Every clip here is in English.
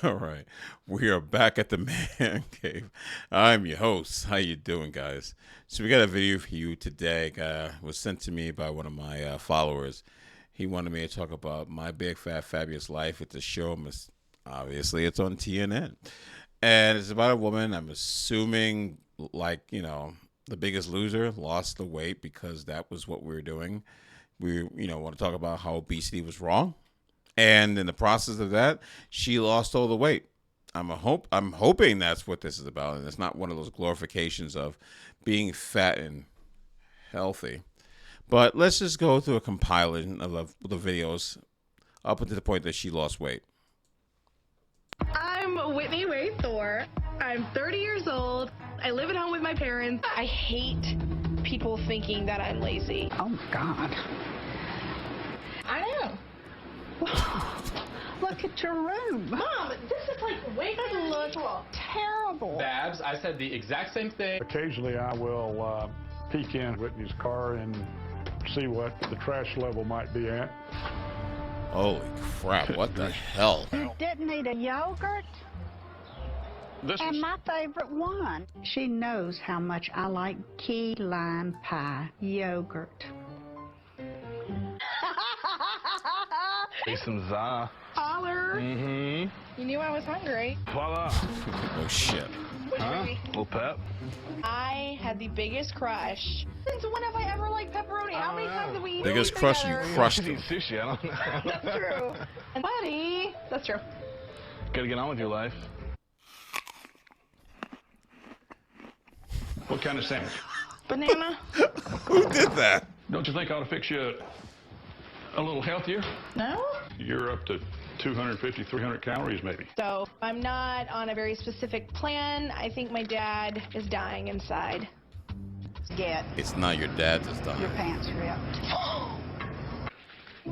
All right, we are back at the man cave. I'm your host. How you doing, guys? So we got a video for you today. Was sent to me by one of my followers. He wanted me to talk about my big fat fabulous life. It's a show. Obviously, it's on TNN, and it's about a woman. I'm assuming, like the Biggest Loser lost the weight because that was what we were doing. We want to talk about how obesity was wrong, and in the process of that, she lost all the weight. I'm hoping that's what this is about, and it's not one of those glorifications of being fat and healthy. But let's just go through a compilation of the videos up until the point that she lost weight. I'm Whitney Ray Thor. I'm 30 years old. I live at home with my parents. I hate people thinking that I'm lazy. Oh my God. I know. Look at your room. Mom, this is like way too look Terrible. Babs, I said the exact same thing. Occasionally I will peek in Whitney's car and see what the trash level might be at. Holy crap, what the hell? You didn't eat a yogurt? This And is my favorite one. She knows how much I like key lime pie yogurt. Some za. holler. Mm-hmm. You knew I was hungry. Voila. Oh shit. Huh? Little pep. I had the biggest crush. Since when have I ever liked pepperoni? How many times have we eaten Biggest it crush, together? you crushed Eat him. sushi, I don't know. That's true. And buddy, that's true. Gotta get on with your life. what kind of sandwich? Banana? Who did that? Don't you think I ought to fix you a little healthier? No? You're up to 250, 300 calories maybe. So I'm not on a very specific plan. I think my dad is dying inside. Get It's not your dad that's your dying. pants ripped.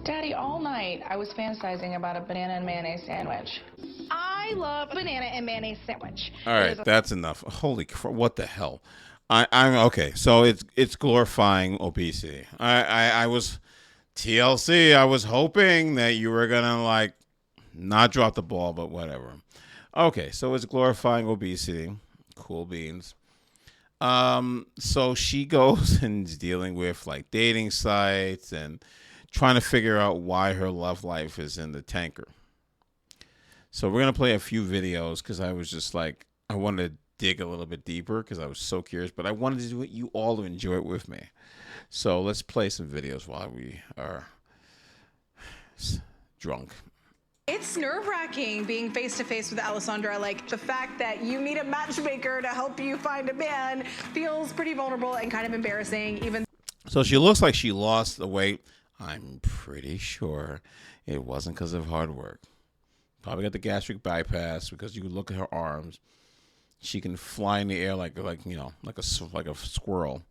Daddy, all night I was fantasizing about a banana and mayonnaise sandwich. I love banana and mayonnaise sandwich. All right, that's enough. Holy crap! What the hell? I'm okay. So it's glorifying obesity. I was TLC. I was hoping that you were gonna like not drop the ball, but whatever. Okay, so it's glorifying obesity. Cool beans. So she goes and is dealing with like dating sites and trying to figure out why her love life is in the tanker. So we're gonna play a few videos because I was just like I wanted to dig a little bit deeper because I was so curious, but I wanted to do it you all to enjoy it with me. So let's play some videos while we are drunk. It's nerve-wracking being face-to-face with Alessandra. Like, the fact that you need a matchmaker to help you find a man feels pretty vulnerable and kind of embarrassing, even. So she looks like she lost the weight. I'm pretty sure it wasn't because of hard work. Probably got the gastric bypass because you look at her arms. She can fly in the air like a squirrel.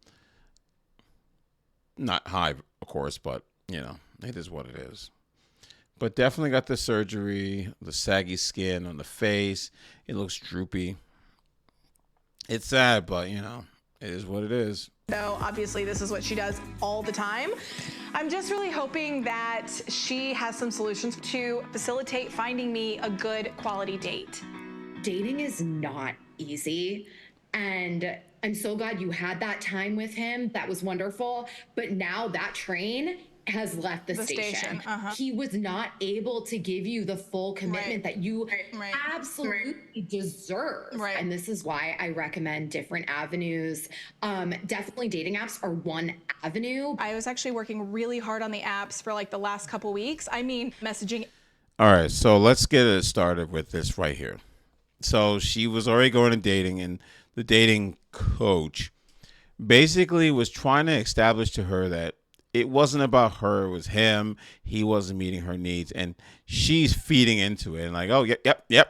Not high, of course, but it is what it is. But definitely got the surgery, the saggy skin on the face. It looks droopy. It's sad, but it is what it is. Though, obviously, this is what she does all the time. I'm just really hoping that she has some solutions to facilitate finding me a good quality date. Dating is not easy. And I'm so glad you had that time with him. That was wonderful. But now that train has left the station. He was not able to give you the full commitment that you absolutely deserve. And this is why I recommend different avenues. Definitely dating apps are one avenue. I was actually working really hard on the apps for like the last couple weeks. I mean, messaging. All right, so let's get it started with this right here. So she was already going to dating, and the dating coach basically was trying to establish to her that it wasn't about her, it was him. He wasn't meeting her needs, and she's feeding into it and like, oh, yep. Oh,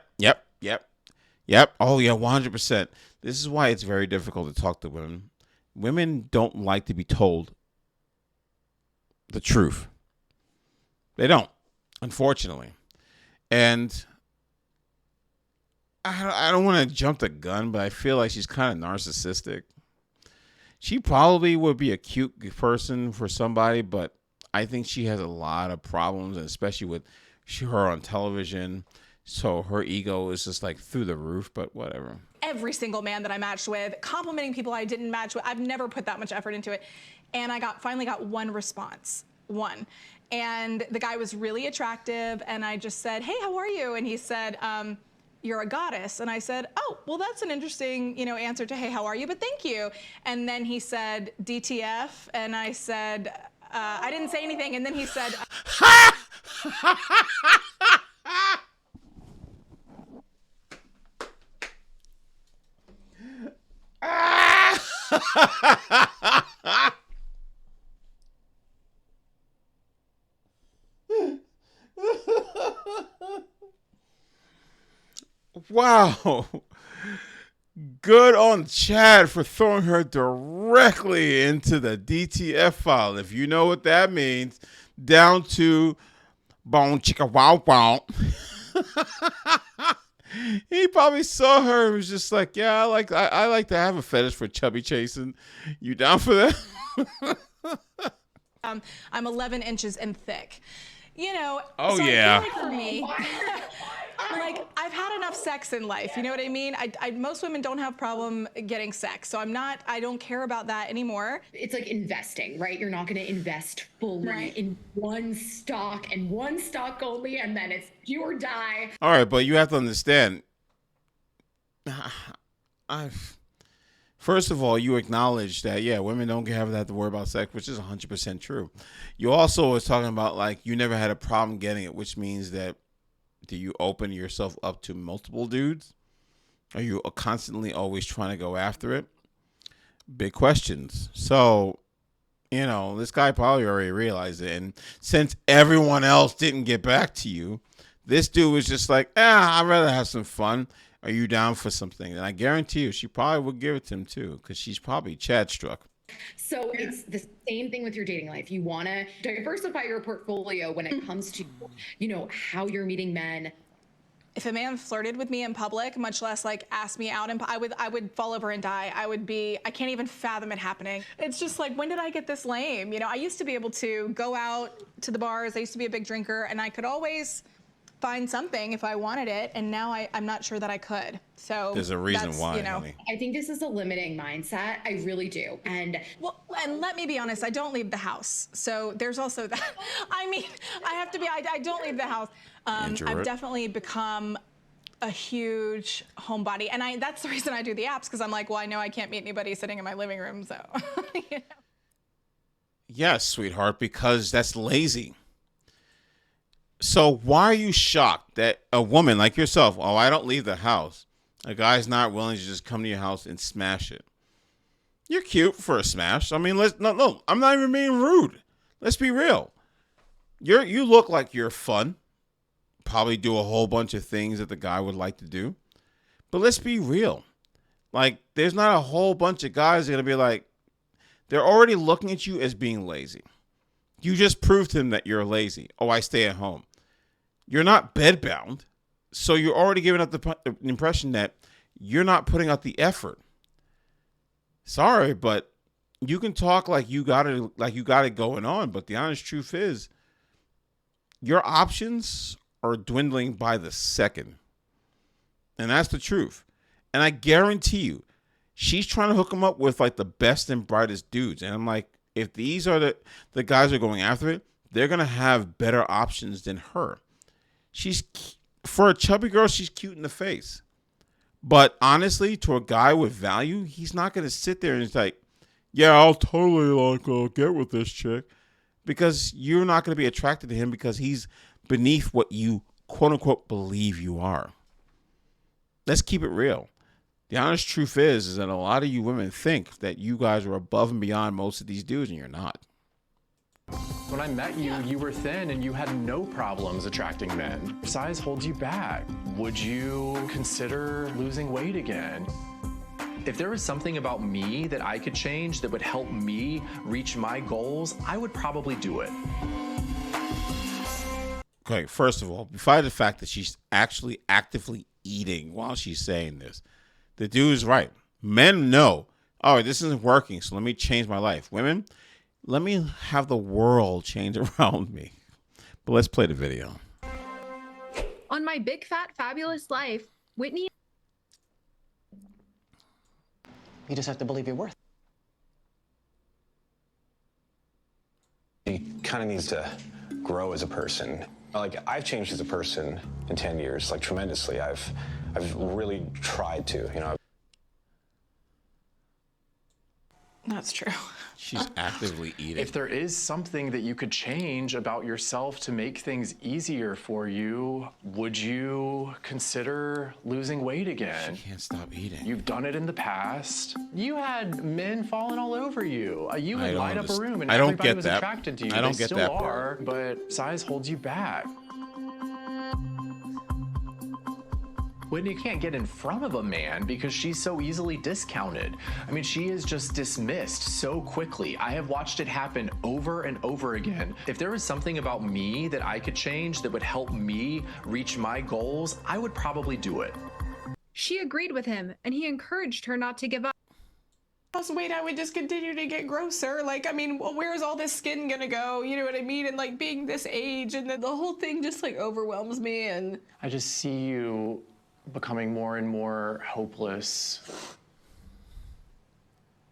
yeah, 100%. This is why it's very difficult to talk to women. Women don't like to be told the truth. They don't, unfortunately. And I don't want to jump the gun, but I feel like she's kind of narcissistic. She probably would be a cute person for somebody, but I think she has a lot of problems, and especially with her on television. So her ego is just like through the roof, but whatever. Every single man that I matched with, complimenting people I didn't match with. I've never put that much effort into it. And I finally got one response, one. And the guy was really attractive, and I just said, hey, how are you? And he said, you're a goddess. And I said, oh, well, that's an interesting, answer to, hey, how are you? But thank you. And then he said, DTF. And I said, I didn't say anything. And then he said, wow. Good on Chad for throwing her directly into the DTF file. If you know what that means, down to bone chicka wow wow. He probably saw her and was just like, yeah, I like to have a fetish for chubby chasing. You down for that? I'm 11 inches and thick. Oh, so yeah. I feel like for me, like I've had enough sex in life. You know what I mean? Most women don't have problem getting sex. So I don't care about that anymore. It's like investing, right? You're not going to invest fully in one stock and one stock only, and then it's do or die. All right, but you have to understand. First of all, you acknowledge that, yeah, women don't have to worry about sex, which is 100% true. You also was talking about, like, you never had a problem getting it, which means that, do you open yourself up to multiple dudes? Are you constantly always trying to go after it? Big questions. So, this guy probably already realized it. And since everyone else didn't get back to you, this dude was just like, I'd rather have some fun. Are you down for something? And I guarantee you, she probably would give it to him too, because she's probably Chad struck. So it's the same thing with your dating life. You want to diversify your portfolio when it comes to, how you're meeting men. If a man flirted with me in public, much less like asked me out, I would fall over and die. I can't even fathom it happening. It's just like, when did I get this lame? I used to be able to go out to the bars. I used to be a big drinker, and I could always find something if I wanted it, and now I'm not sure that I could. So there's a reason why, honey. I think this is a limiting mindset. I really do. And let me be honest, I don't leave the house. So there's also that. I don't leave the house. I've definitely become a huge homebody, and that's the reason I do the apps, because I'm like, well, I know I can't meet anybody sitting in my living room, so. Yes, sweetheart, because that's lazy. So why are you shocked that a woman like yourself, I don't leave the house, a guy's not willing to just come to your house and smash it? You're cute for a smash. I mean, no, I'm not even being rude. Let's be real. You look like you're fun. Probably do a whole bunch of things that the guy would like to do. But let's be real. Like, there's not a whole bunch of guys that are going to be like, they're already looking at you as being lazy. You just proved to them that you're lazy. I stay at home. You're not bedbound, so you're already giving up the impression that you're not putting out the effort. Sorry, but you can talk like you got it going on, but the honest truth is, your options are dwindling by the second, and that's the truth. And I guarantee you, she's trying to hook him up with like the best and brightest dudes, and I'm like, if these are the guys who are going after it, they're gonna have better options than her. For a chubby girl, she's cute in the face. But honestly, to a guy with value, he's not going to sit there and it's like, yeah, I'll totally get with this chick. Because you're not going to be attracted to him because he's beneath what you, quote unquote, believe you are. Let's keep it real. The honest truth is that a lot of you women think that you guys are above and beyond most of these dudes, and you're not. When I met you, you were thin and you had no problems attracting men. Size holds you back. Would you consider losing weight again? If there was something about me that I could change that would help me reach my goals, I would probably do it. Okay, first of all, besides the fact that she's actually actively eating while she's saying this, the dude is right. Men know, this isn't working, so let me change my life. Women, let me have the world change around me. But let's play the video. On On My Big Fat Fabulous Life, Whitney. You just have to believe your worth. He kind of needs to grow as a person. Like, I've changed as a person in 10 years, like, tremendously. I've really tried to, you know. That's true. She's actively eating. If there is something that you could change about yourself to make things easier for you, would you consider losing weight again? She can't stop eating. You've done it in the past. You had men falling all over you. You would light up a room and everybody was attracted to you. I don't get that part. Are, but size holds you back. Whitney can't get in front of a man because she's so easily discounted. I mean, she is just dismissed so quickly. I have watched it happen over and over again. If there was something about me that I could change that would help me reach my goals, I would probably do it. She agreed with him, and he encouraged her not to give up. Lost weight, I would just continue to get grosser. Like, I mean, where's all this skin gonna go? You know what I mean? And like being this age, and then the whole thing just like overwhelms me. And I just see you becoming more and more hopeless.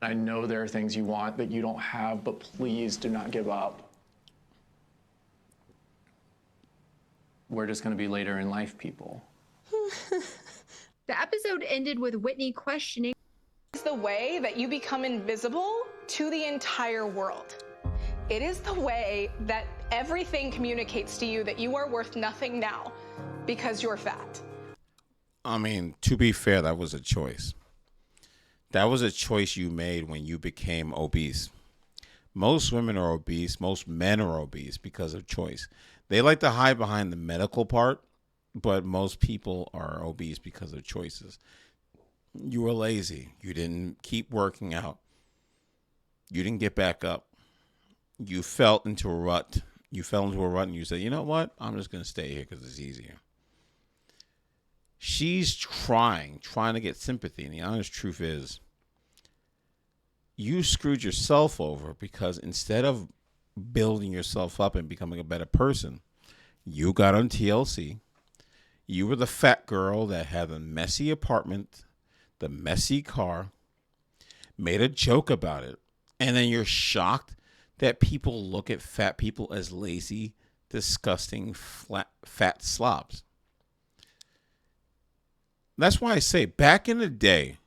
I know there are things you want that you don't have, but please do not give up. We're just going to be later in life people. The episode ended with Whitney questioning. It's the way that you become invisible to the entire world. It is the way that everything communicates to you that you are worth nothing now because you're fat. I mean, to be fair, that was a choice. That was a choice you made when you became obese. Most women are obese. Most men are obese because of choice. They like to hide behind the medical part, but most people are obese because of choices. You were lazy. You didn't keep working out. You didn't get back up. You fell into a rut. You fell into a rut and you said, you know what? I'm just going to stay here because it's easier. She's trying to get sympathy. And the honest truth is, you screwed yourself over because instead of building yourself up and becoming a better person, you got on TLC. You were the fat girl that had the messy apartment, the messy car, made a joke about it. And then you're shocked that people look at fat people as lazy, disgusting, fat slobs. That's why I say back in the day,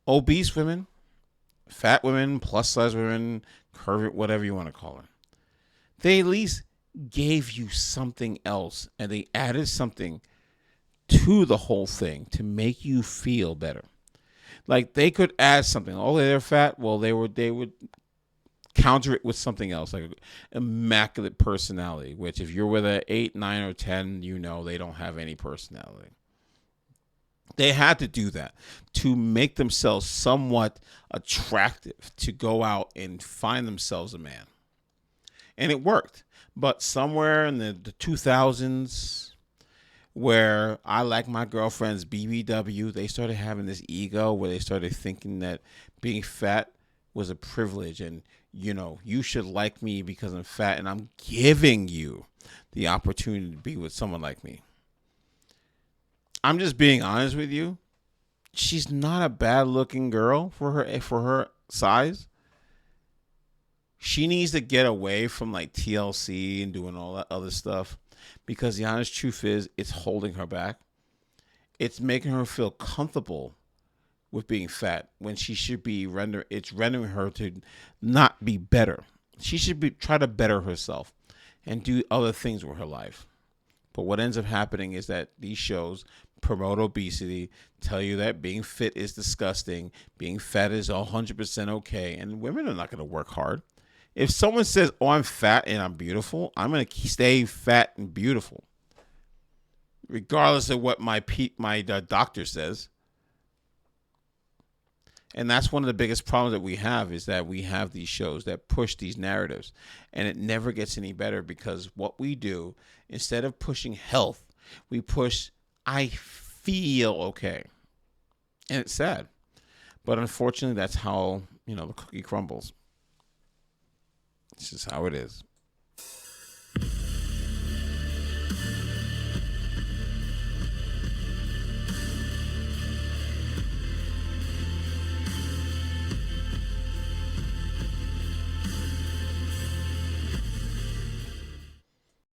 obese women, fat women, plus size women, curvy, whatever you want to call it, they at least gave you something else and they added something to the whole thing to make you feel better. Like they could add something. Oh, they're fat. Well, they would counter it with something else, like immaculate personality, which if you're with an 8, 9, or 10, you know they don't have any personality. They had to do that to make themselves somewhat attractive to go out and find themselves a man. And it worked. But somewhere in the 2000s, where I like my girlfriend's BBW, they started having this ego where they started thinking that being fat was a privilege and, you know, you should like me because I'm fat and I'm giving you the opportunity to be with someone like me. I'm just being honest with you. She's not a bad looking girl for her size. She needs to get away from like TLC and doing all that other stuff because the honest truth is it's holding her back. It's making her feel comfortable with being fat when she should be rendering her to not be better. She should try to better herself and do other things with her life. But what ends up happening is that these shows promote obesity, tell you that being fit is disgusting, being fat is 100% okay, and women are not going to work hard. If someone says, oh, I'm fat and I'm beautiful, I'm going to stay fat and beautiful, regardless of what my doctor says. And that's one of the biggest problems that we have is that we have these shows that push these narratives, and it never gets any better because what we do, instead of pushing health, we push I feel okay. And it's sad. But unfortunately, that's how, the cookie crumbles. It's just how it is.